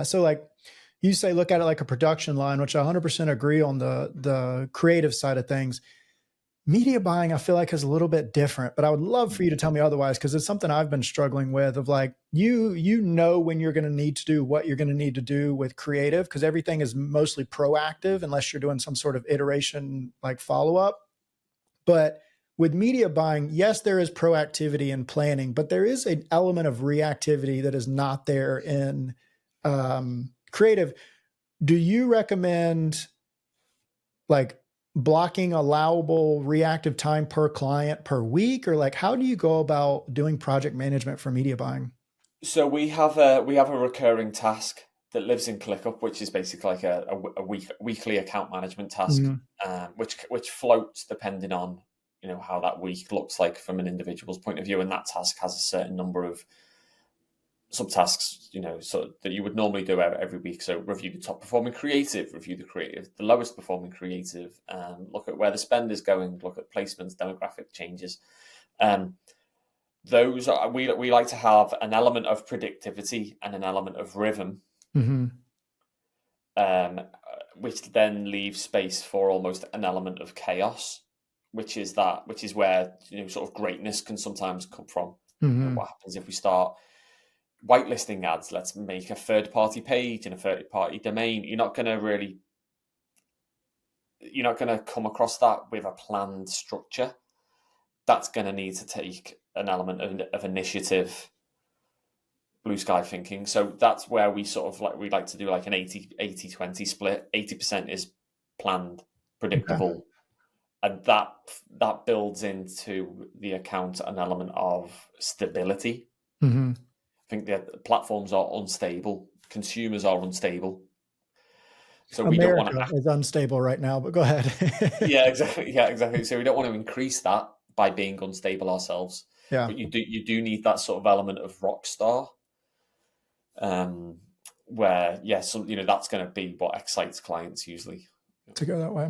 So like you say, look at it like a production line, which I 100% agree on the creative side of things. Media buying, I feel like, is a little bit different, but I would love for you to tell me otherwise, because it's something I've been struggling with, of like, you know when you're going to need to do what you're going to need to do with creative, because everything is mostly proactive unless you're doing some sort of iteration like follow-up. But with media buying, yes, there is proactivity in planning, but there is an element of reactivity that is not there in creative. Do you recommend like blocking allowable reactive time per client per week, or like how do you go about doing project management for media buying? So we have a recurring task that lives in ClickUp, which is basically like a weekly account management task, Mhm. which floats depending on how that week looks like from an individual's point of view, and that task has a certain number of subtasks, so that you would normally do every week. So review the top performing creative, review the lowest performing creative, look at where the spend is going, look at placements, demographic changes. Those are we like to have an element of predictivity and an element of rhythm, Mm-hmm. um, which then leaves space for almost an element of chaos, which is where sort of greatness can sometimes come from. Mm-hmm. What happens if we start whitelisting ads? Let's make a third-party page and a third-party domain. You're not going to come across that with a planned structure. That's going to need to take an element of initiative, blue sky thinking. So that's where we like to do like an 80-20 split. 80% is planned, Okay. predictable, and that builds into the account an element of stability. Mm-hmm. I think that platforms are unstable, consumers are unstable, so we don't want America to. is unstable right now, but go ahead. Yeah, exactly. Yeah, exactly. So we don't want to increase that by being unstable ourselves. Yeah. But you do need that sort of element of rock star, um, where that's going to be what excites clients usually. To go that way.